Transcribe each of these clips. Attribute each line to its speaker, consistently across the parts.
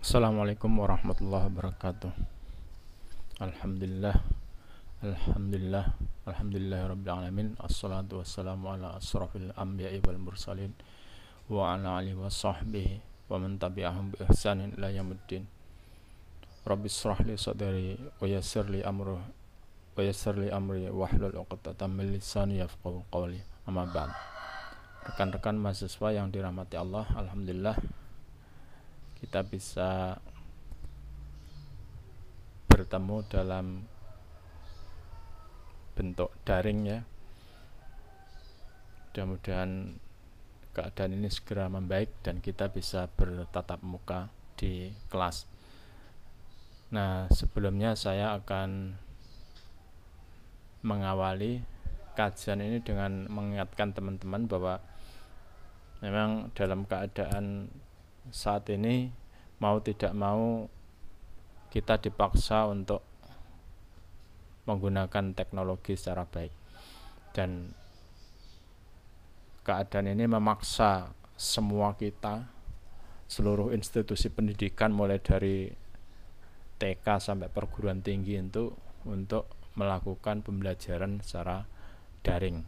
Speaker 1: Assalamualaikum warahmatullahi wabarakatuh. Alhamdulillah, Alhamdulillah, Alhamdulillahirabbil alamin. Assalatu wassalamu ala asrafil anbiya'i wal mursalin wa ala alihi wa sahbihi wa man tabi'ahum bi ihsanin ila yaumiddin. Rabbi shrah li sadri wa yassir li amri wahlul 'uqdatam min lisani yafqahu qawli. Amma ba'd. Rekan-rekan mahasiswa yang dirahmati Allah, alhamdulillah kita bisa bertemu dalam bentuk daring ya. Mudah-mudahan keadaan ini segera membaik dan kita bisa bertatap muka di kelas. Nah, sebelumnya saya akan mengawali kajian ini dengan mengingatkan teman-teman bahwa memang dalam keadaan saat ini mau tidak mau kita dipaksa untuk menggunakan teknologi secara baik, dan keadaan ini memaksa semua kita, seluruh institusi pendidikan mulai dari TK sampai perguruan tinggi untuk melakukan pembelajaran secara daring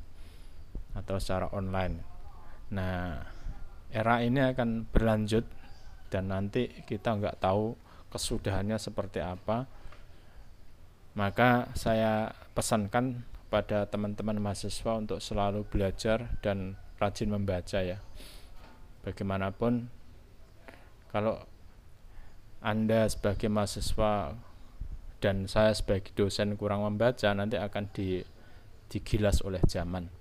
Speaker 1: atau secara online. Nah, era ini akan berlanjut dan nanti kita nggak tahu kesudahannya seperti apa. Maka saya pesankan pada teman-teman mahasiswa untuk selalu belajar dan rajin membaca ya. Bagaimanapun kalau Anda sebagai mahasiswa dan saya sebagai dosen kurang membaca, nanti akan digilas oleh zaman.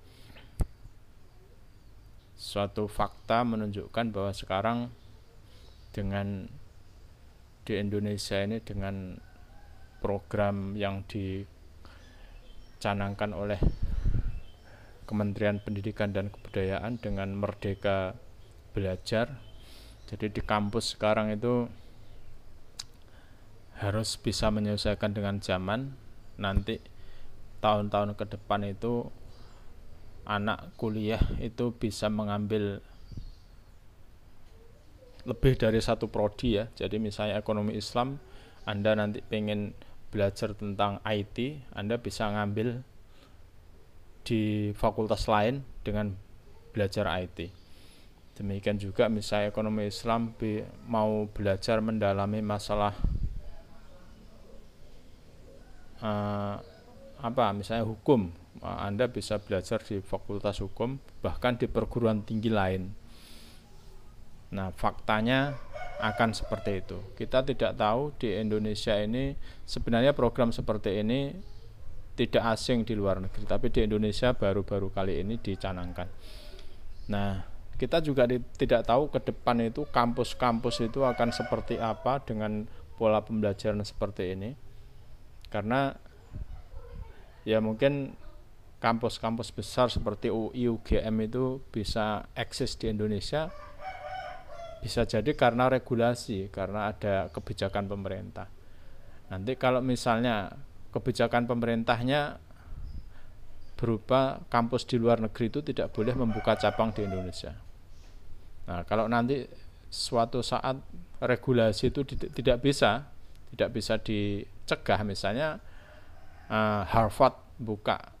Speaker 1: Suatu fakta menunjukkan bahwa sekarang di Indonesia ini dengan program yang dicanangkan oleh Kementerian Pendidikan dan Kebudayaan dengan Merdeka Belajar, jadi di kampus sekarang itu harus bisa menyesuaikan dengan zaman. Nanti tahun-tahun ke depan itu anak kuliah itu bisa mengambil lebih dari satu prodi ya. Jadi misalnya ekonomi Islam, Anda nanti pengen belajar tentang IT, Anda bisa ngambil di fakultas lain dengan belajar IT. Demikian juga misalnya ekonomi Islam mau belajar mendalami masalah misalnya hukum, Anda bisa belajar di fakultas hukum, bahkan di perguruan tinggi lain. Nah, faktanya akan seperti itu. Kita tidak tahu di Indonesia ini sebenarnya program seperti ini tidak asing di luar negeri, tapi di Indonesia baru-baru kali ini dicanangkan. Nah, kita juga tidak tahu ke depan itu kampus-kampus itu akan seperti apa dengan pola pembelajaran seperti ini. Karena ya mungkin kampus-kampus besar seperti UI, UGM itu bisa eksis di Indonesia, bisa jadi karena regulasi, karena ada kebijakan pemerintah. Nanti kalau misalnya kebijakan pemerintahnya berupa kampus di luar negeri itu tidak boleh membuka cabang di Indonesia. Nah, kalau nanti suatu saat regulasi itu tidak bisa dicegah, misalnya Harvard buka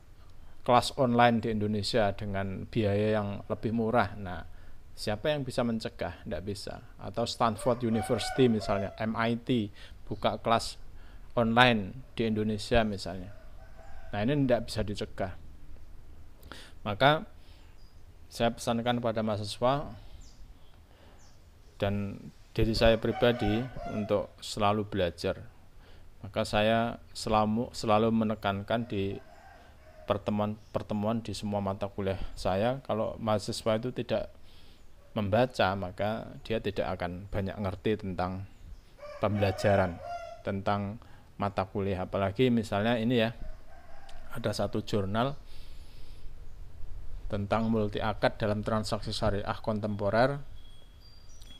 Speaker 1: kelas online di Indonesia dengan biaya yang lebih murah. Nah, siapa yang bisa mencegah? Tidak bisa. Atau Stanford University misalnya, MIT buka kelas online di Indonesia misalnya. Nah, ini tidak bisa dicegah. Maka saya pesankan pada mahasiswa dan diri saya pribadi untuk selalu belajar. Maka saya selalu menekankan di pertemuan di semua mata kuliah saya, kalau mahasiswa itu tidak membaca, maka dia tidak akan banyak ngerti tentang pembelajaran, tentang mata kuliah. Apalagi misalnya ini ya, ada satu jurnal tentang multi akad dalam transaksi syariah kontemporer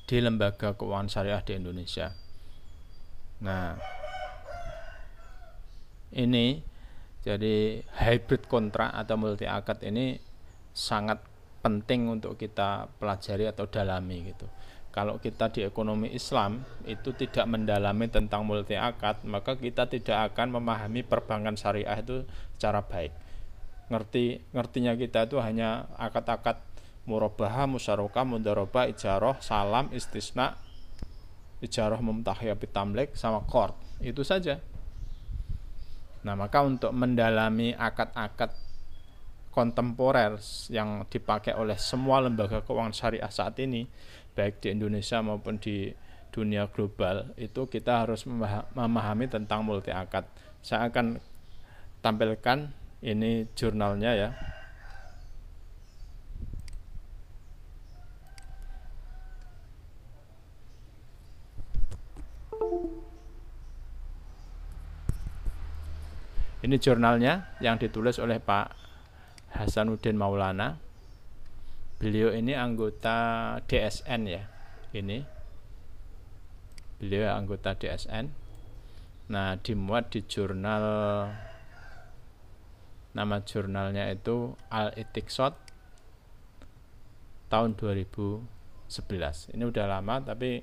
Speaker 1: di lembaga keuangan syariah di Indonesia. Nah, ini jadi hybrid kontrak atau multi akad ini sangat penting untuk kita pelajari atau dalami gitu. Kalau kita di ekonomi Islam itu tidak mendalami tentang multi akad, maka kita tidak akan memahami perbankan syariah itu secara baik. Ngertinya kita itu hanya akad-akad murabahah, musyarakah, mudharabah, ijarah, salam, istisna, ijarah mumtahiyah bitamlik, sama qard. Itu saja. Nah, maka untuk mendalami akad-akad kontemporer yang dipakai oleh semua lembaga keuangan syariah saat ini, baik di Indonesia maupun di dunia global, itu kita harus memahami tentang multi akad. Saya akan tampilkan ini jurnalnya ya. Ini jurnalnya yang ditulis oleh Pak Hasanuddin Maulana. Beliau ini anggota DSN ya. Ini beliau anggota DSN. Nah, dimuat di jurnal, nama jurnalnya itu Al-Iqtisad tahun 2011. Ini udah lama, tapi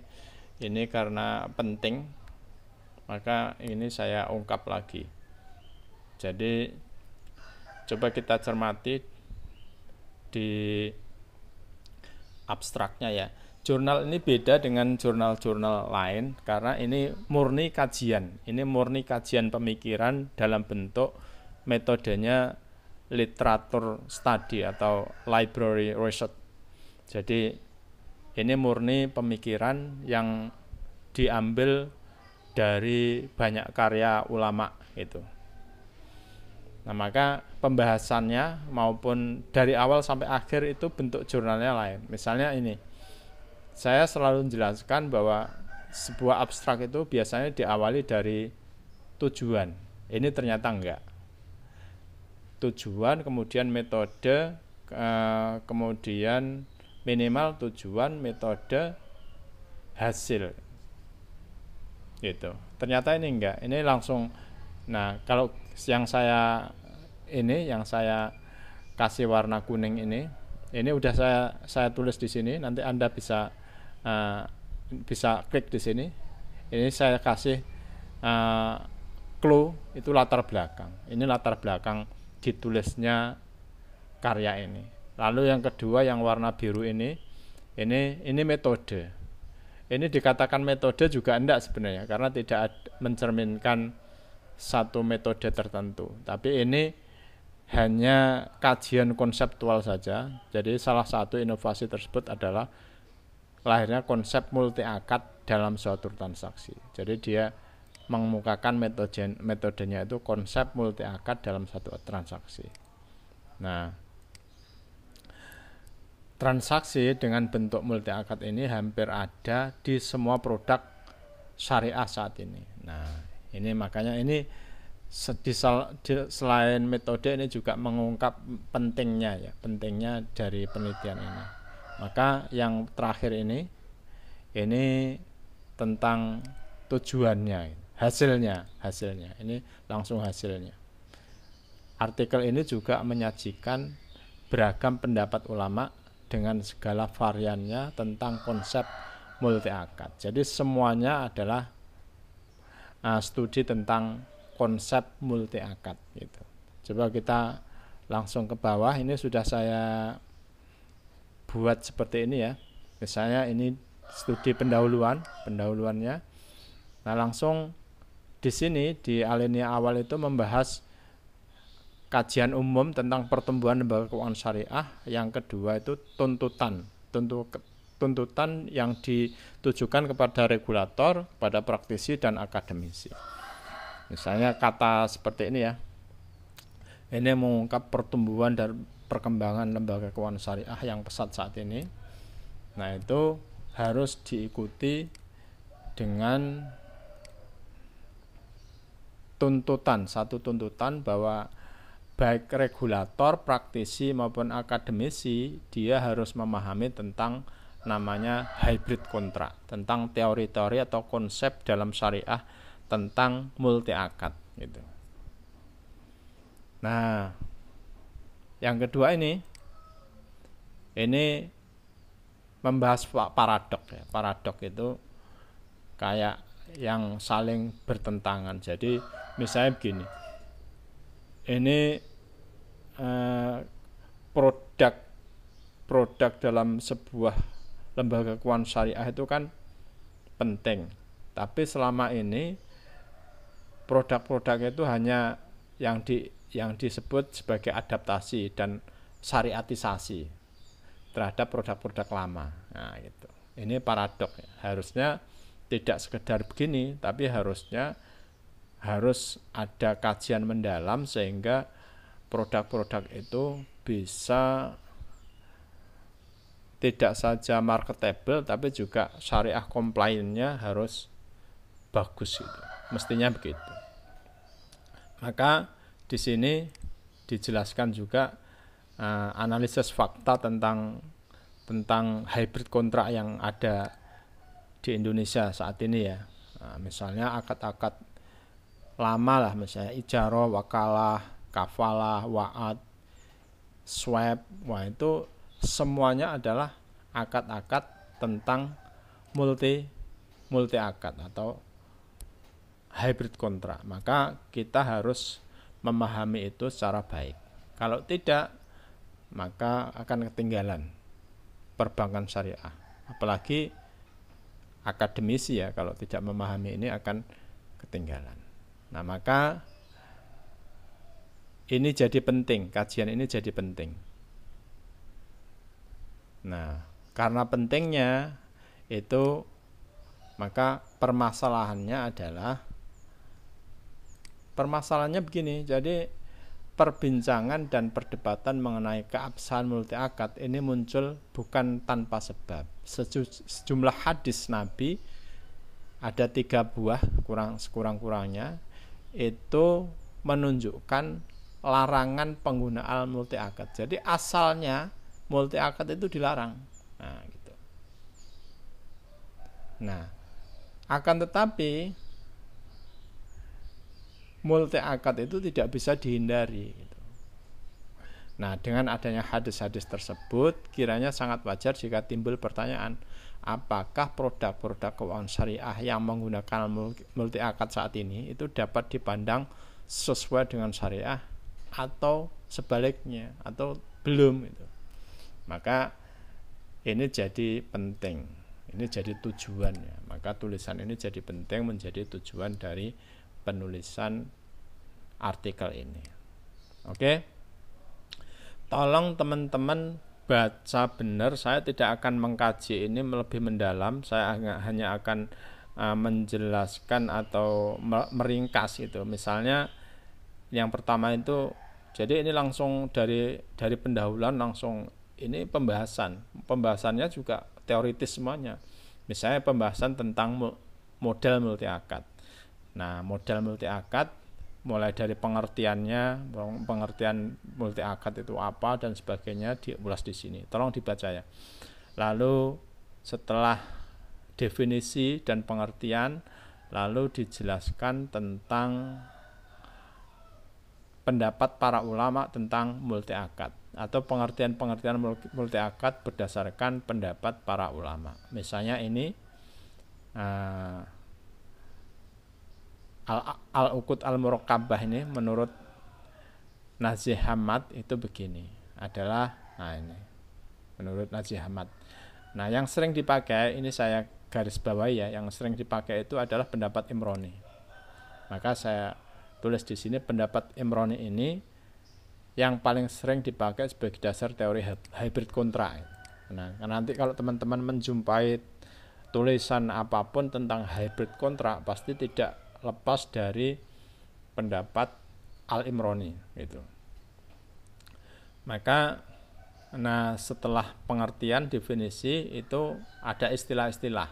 Speaker 1: ini karena penting maka ini saya ungkap lagi. Jadi coba kita cermati di abstraknya ya. Jurnal ini beda dengan jurnal-jurnal lain karena ini murni kajian. Ini murni kajian pemikiran dalam bentuk metodenya literatur study atau library research. Jadi ini murni pemikiran yang diambil dari banyak karya ulama itu. Nah, maka pembahasannya maupun dari awal sampai akhir itu bentuk jurnalnya lain. Misalnya ini, saya selalu menjelaskan bahwa sebuah abstrak itu biasanya diawali dari tujuan. Ini ternyata enggak. Tujuan, kemudian metode, kemudian minimal tujuan, metode, hasil. Gitu. Ternyata ini enggak. Ini langsung. Nah, kalau yang saya kasih warna kuning ini udah saya tulis di sini. Nanti Anda bisa klik di sini. Ini saya kasih clue, itu latar belakang. Ini latar belakang ditulisnya karya ini. Lalu yang kedua yang warna biru ini metode. Ini dikatakan metode juga enggak sebenarnya, karena tidak mencerminkan satu metode tertentu, tapi ini hanya kajian konseptual saja. Jadi salah satu inovasi tersebut adalah lahirnya konsep multi akad dalam suatu transaksi. Jadi dia mengemukakan metodenya itu konsep multi akad dalam satu transaksi. Nah, transaksi dengan bentuk multi akad ini hampir ada di semua produk syariah saat ini. Nah, ini makanya ini selain metode ini juga mengungkap pentingnya dari penelitian ini. Maka yang terakhir ini tentang tujuannya, hasilnya. Ini langsung hasilnya. Artikel ini juga menyajikan beragam pendapat ulama dengan segala variannya tentang konsep multi akad. Jadi semuanya adalah studi tentang konsep multi akad gitu. Coba kita langsung ke bawah. Ini sudah saya buat seperti ini ya. Misalnya ini studi pendahuluannya. Nah, langsung di sini di alinea awal itu membahas kajian umum tentang pertumbuhan lembaga keuangan syariah. Yang kedua itu tuntutan yang ditujukan kepada regulator, kepada praktisi dan akademisi. Misalnya kata seperti ini ya. Ini mengungkap pertumbuhan dan perkembangan lembaga keuangan syariah yang pesat saat ini. Nah, itu harus diikuti dengan satu tuntutan bahwa baik regulator, praktisi maupun akademisi dia harus memahami tentang namanya hybrid kontrak, tentang teori-teori atau konsep dalam syariah tentang multi akad gitu. Nah, yang kedua ini membahas paradok ya. Paradok itu kayak yang saling bertentangan. Jadi misalnya begini, ini produk dalam sebuah lembaga keuangan syariah itu kan penting, tapi selama ini produk-produk itu hanya yang disebut sebagai adaptasi dan syariatisasi terhadap produk-produk lama. Nah, gitu. Ini paradok ya. Harusnya tidak sekedar begini, tapi harusnya harus ada kajian mendalam sehingga produk-produk itu bisa tidak saja marketable tapi juga syariah compliance-nya harus bagus gitu. Mestinya begitu. Maka di sini dijelaskan juga analisis fakta tentang hybrid kontrak yang ada di Indonesia saat ini ya. Misalnya akad-akad lama lah, misalnya ijarah, wakalah, kafalah, wa'ad, swap. Wah, itu semuanya adalah akad-akad tentang multi akad atau hybrid kontrak. Maka kita harus memahami itu secara baik. Kalau tidak, maka akan ketinggalan perbankan syariah. Apalagi akademisi ya, kalau tidak memahami ini akan ketinggalan. Nah, maka ini jadi penting, kajian ini jadi penting. Nah, karena pentingnya itu, maka permasalahannya begini. Jadi perbincangan dan perdebatan mengenai keabsahan multi akad ini muncul bukan tanpa sebab. Sejumlah hadis Nabi ada 3 buah sekurang-kurangnya itu menunjukkan larangan penggunaan multi akad. Jadi asalnya multi akad itu dilarang. Nah, gitu. Nah, akan tetapi multi akad itu tidak bisa dihindari gitu. Nah, dengan adanya hadis-hadis tersebut, kiranya sangat wajar jika timbul pertanyaan, apakah produk-produk keuangan syariah yang menggunakan multi akad saat ini itu dapat dipandang sesuai dengan syariah atau sebaliknya atau belum gitu. Maka ini jadi penting, ini jadi tujuannya. Maka tulisan ini jadi penting, menjadi tujuan dari penulisan artikel ini. Oke, tolong teman-teman baca benar. Saya tidak akan mengkaji ini lebih mendalam. Saya hanya akan menjelaskan atau meringkas itu. Misalnya yang pertama itu, jadi ini langsung dari pendahuluan langsung ini pembahasannya juga teoritis semuanya. Misalnya pembahasan tentang model multi akad. Nah, model multi akad mulai dari pengertian multi akad itu apa dan sebagainya diulas di sini. Tolong dibaca ya. Lalu setelah definisi dan pengertian, lalu dijelaskan tentang pendapat para ulama tentang multi akad atau pengertian multi akad berdasarkan pendapat para ulama. Misalnya ini Al-Uqud Al-Murakkabah ini menurut Nazih Hamad itu begini, adalah ini menurut Nazih Hamad. Nah, yang sering dipakai ini saya garis bawahi ya, yang sering dipakai itu adalah pendapat Imroni. Maka saya tulis di sini pendapat Imroni ini yang paling sering dipakai sebagai dasar teori hybrid kontrak. Nah, nanti kalau teman-teman menjumpai tulisan apapun tentang hybrid kontrak, pasti tidak lepas dari pendapat Al-Imroni itu. Maka setelah pengertian definisi itu ada istilah-istilah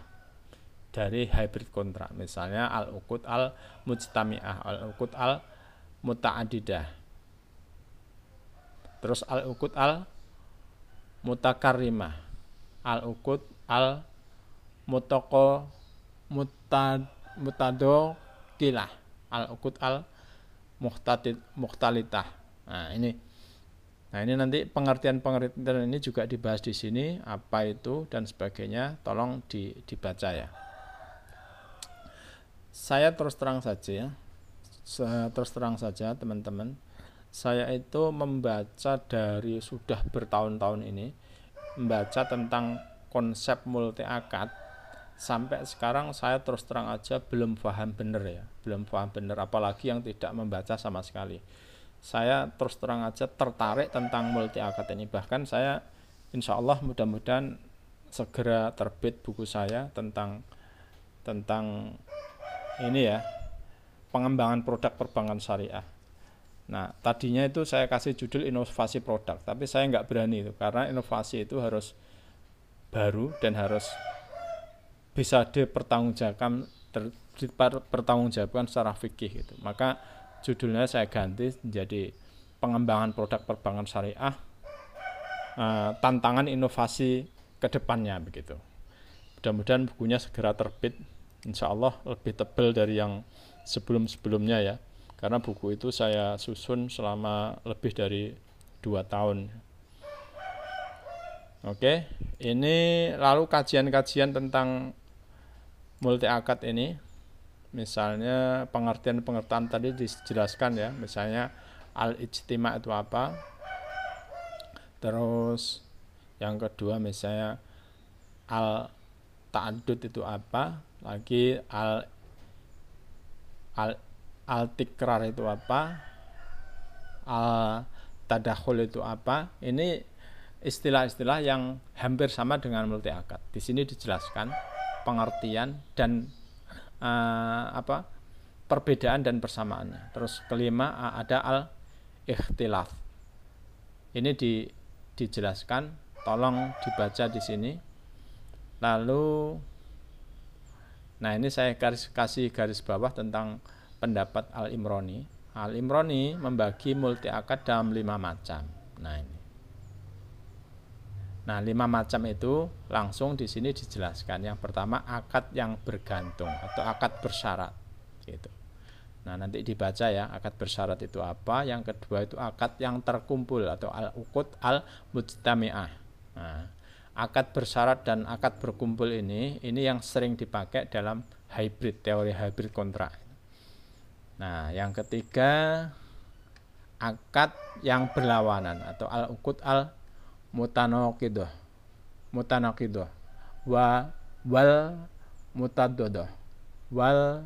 Speaker 1: dari hybrid kontrak. Misalnya Al-Uqud Al-Mujtami'ah, Al-Uqud Al-Muta'adidah. Terus Al-Uqud Al-Mutakarrimah, Al-Uqud Al-Mutadokilah, Al-Uqud Al-Muhtalitah. Nah, ini Nah, ini nanti pengertian-pengertian ini juga dibahas di sini, apa itu dan sebagainya, tolong dibaca ya. Saya terus terang saja teman-teman, saya itu membaca dari sudah bertahun-tahun ini, membaca tentang konsep multi akad, sampai sekarang saya terus terang aja belum paham benar ya, apalagi yang tidak membaca sama sekali. Saya terus terang aja tertarik tentang multi akad ini, bahkan saya insya Allah mudah-mudahan segera terbit buku saya tentang ini ya, pengembangan produk perbankan syariah. Nah, tadinya itu saya kasih judul inovasi produk, tapi saya nggak berani itu, karena inovasi itu harus baru dan harus bisa dipertanggungjawabkan secara fikih gitu. Maka judulnya saya ganti menjadi pengembangan produk perbankan syariah, tantangan inovasi ke depannya begitu. Mudah-mudahan bukunya segera terbit, insya Allah lebih tebal dari yang sebelum-sebelumnya ya, karena buku itu saya susun selama lebih dari 2 tahun. Oke, ini lalu kajian-kajian tentang multi akad ini, misalnya pengertian tadi dijelaskan ya, misalnya al-ijtima itu apa, terus yang kedua misalnya al-ta'addud itu apa, lagi al-tikrar itu apa, al-tadakhul itu apa. Ini istilah-istilah yang hampir sama dengan multi akad. Di sini dijelaskan pengertian dan perbedaan dan persamaannya. Terus kelima ada al-ikhtilaf. Ini dijelaskan, tolong dibaca di sini. Lalu ini saya kasih garis bawah tentang pendapat Al-Imroni. Al-Imroni membagi multi akad dalam 5 macam. Nah, 5 macam itu langsung di sini dijelaskan. Yang pertama akad yang bergantung atau akad bersyarat gitu. Nah, nanti dibaca ya, akad bersyarat itu apa. Yang kedua itu akad yang terkumpul atau al-uqud al-mujtami'ah. Nah, akad bersyarat dan akad berkumpul ini yang sering dipakai dalam teori hybrid kontrak. Nah, yang ketiga akad yang berlawanan atau al-uqud al-mutanaqidah wal mutaddadah wal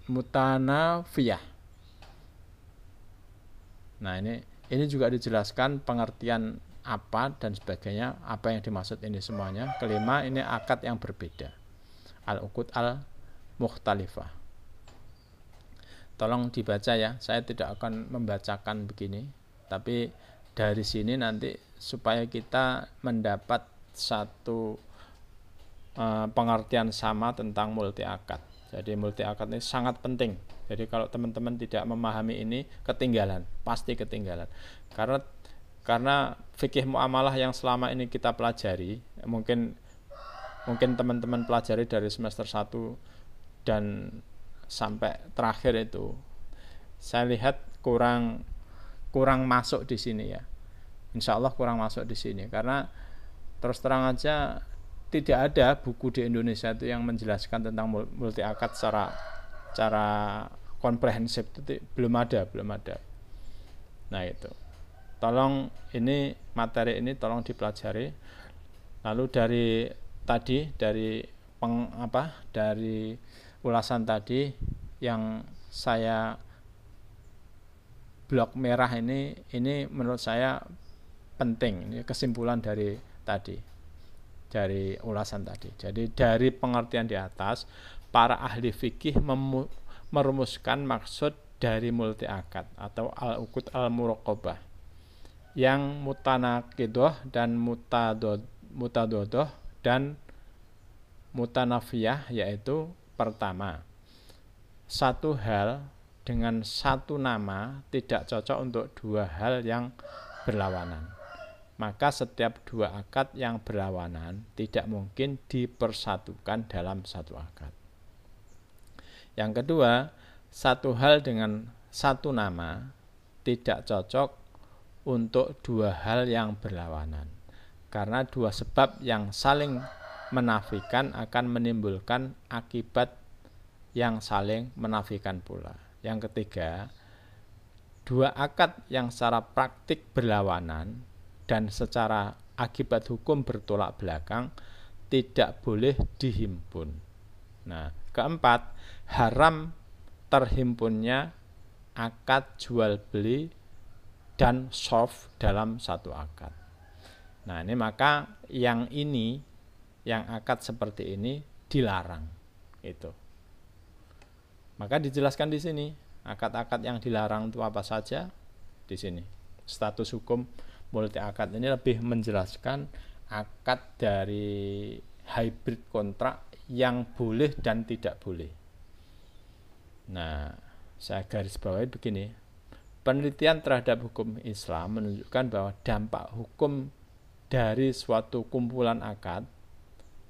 Speaker 1: mutanafiyah. Nah, ini juga dijelaskan pengertian apa dan sebagainya, apa yang dimaksud ini semuanya. Kelima, ini akad yang berbeda, al-uqud al-mukhtalifah. Tolong dibaca ya, saya tidak akan membacakan begini, tapi dari sini nanti supaya kita mendapat satu pengertian sama tentang multi akad. Jadi multi akad ini sangat penting. Jadi kalau teman-teman tidak memahami ini, pasti ketinggalan. Karena fikih muamalah yang selama ini kita pelajari, mungkin teman-teman pelajari dari semester 1 dan sampai terakhir itu, saya lihat kurang masuk di sini ya. Insya Allah kurang masuk di sini, karena terus terang aja tidak ada buku di Indonesia itu yang menjelaskan tentang multi akad secara komprehensif. Itu belum ada. Nah, itu tolong materi ini tolong dipelajari. Lalu dari ulasan tadi yang saya blok merah ini menurut saya penting. Ini kesimpulan dari ulasan tadi. Jadi dari pengertian di atas, para ahli fikih merumuskan maksud dari multi akad atau al-uqud al-muraqabah yang mutanaqidah dan mutadodoh dan mutanafiyah, yaitu pertama, satu hal dengan satu nama tidak cocok untuk 2 hal yang berlawanan. Maka setiap 2 akad yang berlawanan tidak mungkin dipersatukan dalam satu akad. Yang kedua, satu hal dengan satu nama tidak cocok untuk dua hal yang berlawanan. Karena dua sebab yang saling menafikan akan menimbulkan akibat yang saling menafikan pula. Yang ketiga, dua akad yang secara praktik berlawanan dan secara akibat hukum bertolak belakang tidak boleh dihimpun. Nah, keempat, haram terhimpunnya akad jual beli dan soft dalam satu akad. Nah, ini maka yang akad seperti ini dilarang. Itu. Maka dijelaskan di sini, akad-akad yang dilarang itu apa saja di sini. Status hukum multi akad ini lebih menjelaskan akad dari hybrid kontrak yang boleh dan tidak boleh. Nah, saya garis bawahi begini. Penelitian terhadap hukum Islam menunjukkan bahwa dampak hukum dari suatu kumpulan akad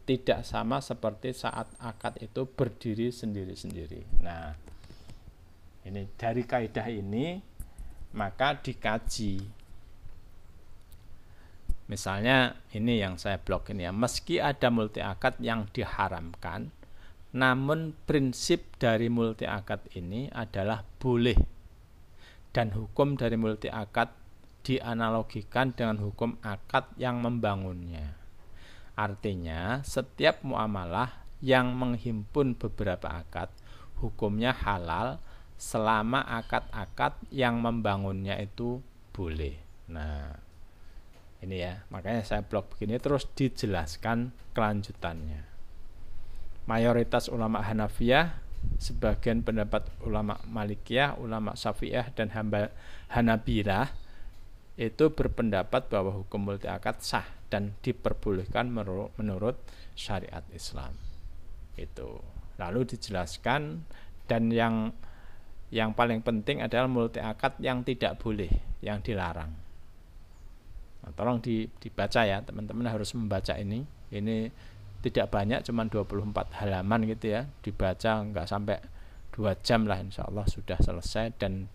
Speaker 1: tidak sama seperti saat akad itu berdiri sendiri-sendiri. Nah, ini dari kaidah ini maka dikaji. Misalnya ini yang saya blok ini ya, meski ada multi akad yang diharamkan, namun prinsip dari multi akad ini adalah boleh. Dan hukum dari multi akad dianalogikan dengan hukum akad yang membangunnya. Artinya, setiap muamalah yang menghimpun beberapa akad, hukumnya halal selama akad-akad yang membangunnya itu boleh. Nah, ini ya, makanya saya blok begini terus dijelaskan kelanjutannya. Mayoritas ulama Hanafiyah, sebagian pendapat ulama Malikiyah, ulama Syafi'iyah dan Hanabilah itu berpendapat bahwa hukum multi akad sah dan diperbolehkan menurut syariat Islam. Itu. Lalu dijelaskan, dan yang paling penting adalah multi akad yang tidak boleh, yang dilarang. Nah, tolong dibaca ya, teman-teman harus membaca ini. Ini tidak banyak, cuma 24 halaman gitu ya. Dibaca enggak sampai 2 jam lah, insya Allah sudah selesai, dan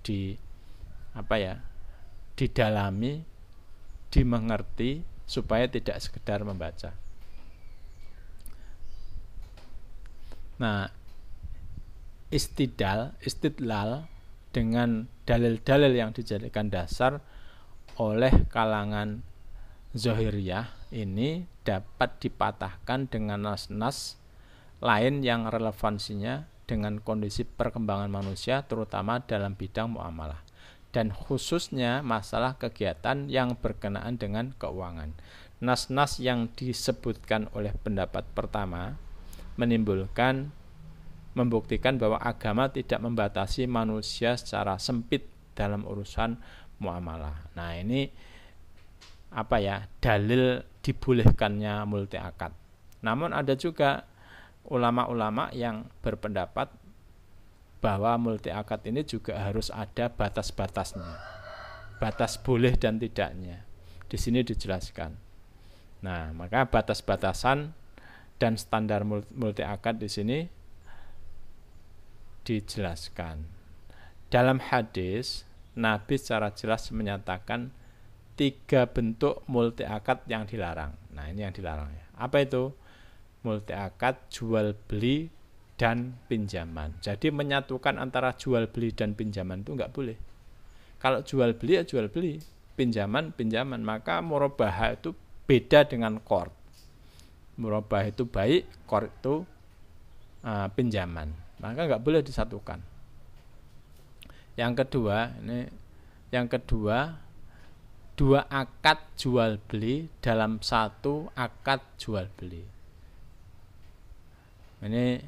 Speaker 1: didalami, dimengerti, supaya tidak sekedar membaca. Nah, istidlal dengan dalil-dalil yang dijadikan dasar oleh kalangan Zahiriyah ini dapat dipatahkan dengan nas-nas lain yang relevansinya dengan kondisi perkembangan manusia, terutama dalam bidang muamalah, dan khususnya masalah kegiatan yang berkenaan dengan keuangan. Nas-nas yang disebutkan oleh pendapat pertama membuktikan bahwa agama tidak membatasi manusia secara sempit dalam urusan muamalah. Nah, ini dalil dibolehkannya multi akad. Namun ada juga ulama-ulama yang berpendapat bahwa multi akad ini juga harus ada batas-batasnya, batas boleh dan tidaknya. Di sini dijelaskan. Nah, maka batas-batasan dan standar multi akad di sini dijelaskan. Dalam hadis, Nabi secara jelas menyatakan 3 bentuk multi akad yang dilarang. Nah, ini yang dilarang ya. Apa itu? Multi akad, jual beli, dan pinjaman. Jadi menyatukan antara jual beli dan pinjaman itu enggak boleh. Kalau jual beli ya jual beli, pinjaman pinjaman. Maka murabahah itu beda dengan qard. Murabahah itu baik, qard itu pinjaman. Maka enggak boleh disatukan. Yang kedua, 2 akad jual beli dalam 1 akad jual beli. Ini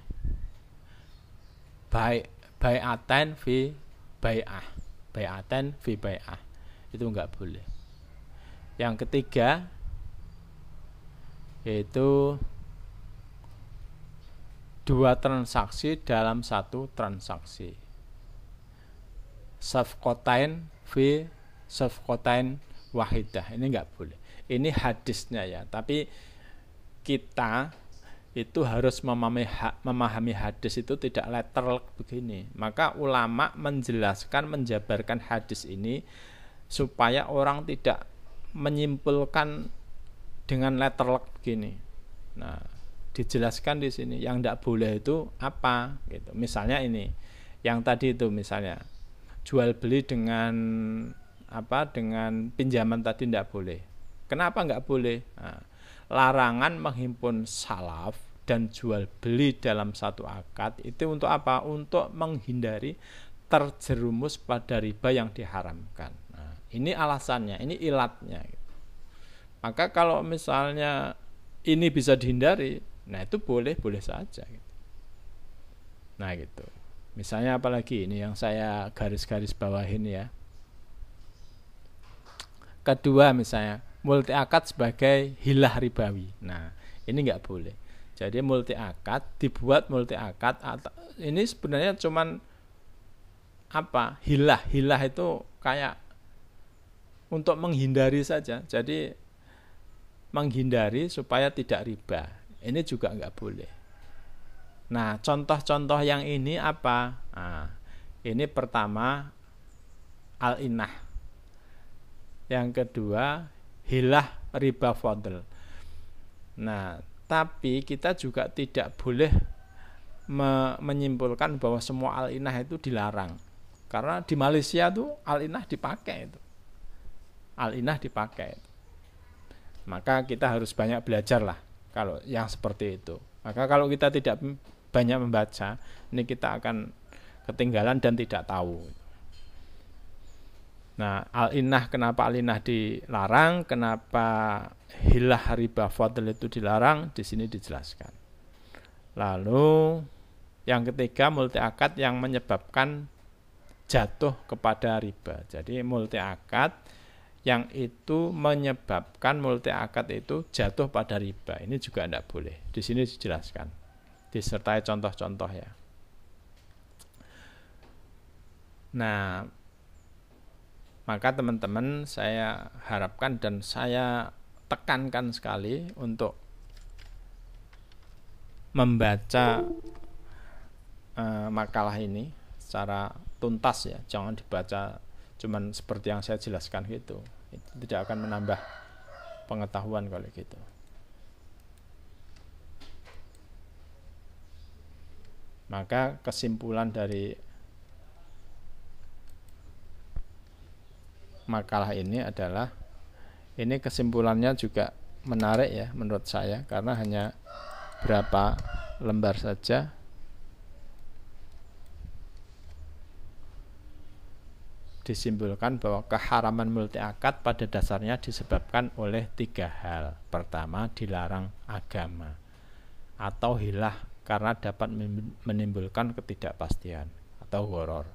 Speaker 1: bai'atan fi bai'ah. Bai'atan fi bai'ah. Itu enggak boleh. Yang ketiga yaitu 2 transaksi dalam 1 transaksi. Safqatain fi safqatain wahidah. Ini enggak boleh. Ini hadisnya ya, tapi kita itu harus memahami hadis itu tidak letterlek begini. Maka ulama menjelaskan, menjabarkan hadis ini supaya orang tidak menyimpulkan dengan letterlek begini. Nah, dijelaskan di sini yang tidak boleh itu apa gitu. Misalnya ini, yang tadi itu misalnya jual beli dengan dengan pinjaman tadi tidak boleh. Kenapa nggak boleh? Nah, larangan menghimpun salaf dan jual beli dalam satu akad itu untuk apa? Untuk menghindari terjerumus pada riba yang diharamkan. Nah, ini alasannya, ini ilatnya. Maka kalau misalnya ini bisa dihindari, nah itu boleh saja. Nah gitu. Misalnya apalagi ini yang saya garis-garis bawahin ya. Kedua misalnya multi akad sebagai hilah ribawi. Nah ini nggak boleh. Jadi multi akad dibuat multi akad ini sebenarnya cuman hilah itu kayak untuk menghindari saja. Jadi menghindari supaya tidak riba. Ini juga nggak boleh. Nah contoh-contoh yang ini apa? Nah, ini pertama al-inah. Yang kedua hilah riba fadl. Nah, tapi kita juga tidak boleh menyimpulkan bahwa semua al-inah itu dilarang. Karena di Malaysia tuh al-inah dipakai itu. Al-inah dipakai itu. Maka kita harus banyak belajar lah kalau yang seperti itu. Maka kalau kita tidak banyak membaca, ini kita akan ketinggalan dan tidak tahu. Nah, al-inah, kenapa al-inah dilarang, kenapa hilah riba fadl itu dilarang, di sini dijelaskan. Lalu yang ketiga multi akad yang menyebabkan jatuh kepada riba. Jadi multi akad yang itu menyebabkan multi akad itu jatuh pada riba. Ini juga tidak boleh. Di sini dijelaskan, disertai contoh-contoh ya. Nah, maka teman-teman saya harapkan dan saya tekankan sekali untuk membaca makalah ini secara tuntas ya. Jangan dibaca cuman seperti yang saya jelaskan gitu. Itu tidak akan menambah pengetahuan kalau gitu. Maka kesimpulan dari makalah ini adalah, ini kesimpulannya juga menarik ya menurut saya, karena hanya berapa lembar saja. Disimpulkan bahwa keharaman multi akad pada dasarnya disebabkan oleh 3 hal. Pertama, dilarang agama atau hilah karena dapat menimbulkan ketidakpastian atau gharar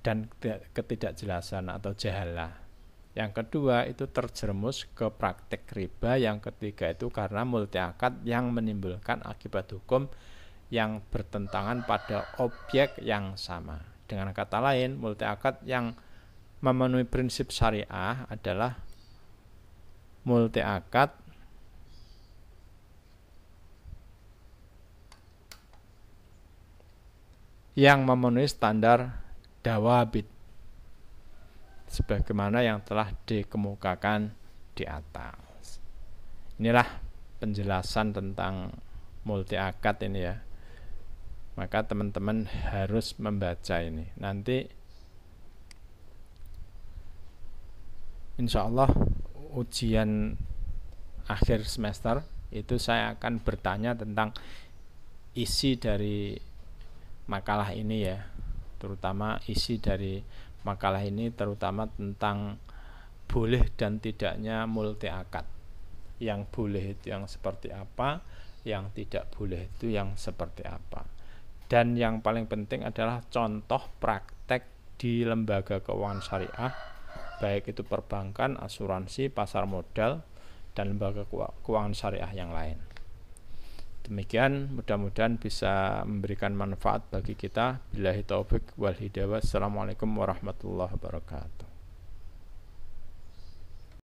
Speaker 1: dan ketidakjelasan atau jahalah. Yang kedua itu terjerumus ke praktek riba. Yang ketiga itu karena multi akad yang menimbulkan akibat hukum yang bertentangan pada objek yang sama. Dengan kata lain, multi akad yang memenuhi prinsip syariah adalah multi akad yang memenuhi standar dawabit sebagaimana yang telah dikemukakan di atas. Inilah penjelasan tentang multi akad ini ya. Maka teman-teman harus membaca ini. Nanti insya Allah ujian akhir semester itu saya akan bertanya tentang isi dari makalah ini ya. Terutama isi dari makalah ini terutama tentang boleh dan tidaknya multi akad. Yang boleh itu yang seperti apa, yang tidak boleh itu yang seperti apa. Dan yang paling penting adalah contoh praktek di lembaga keuangan syariah, baik itu perbankan, asuransi, pasar modal, dan lembaga keuangan syariah yang lain. Demikian, mudah-mudahan bisa memberikan manfaat bagi kita. Billahi taufik wal hidayah. Assalamualaikum warahmatullahi wabarakatuh.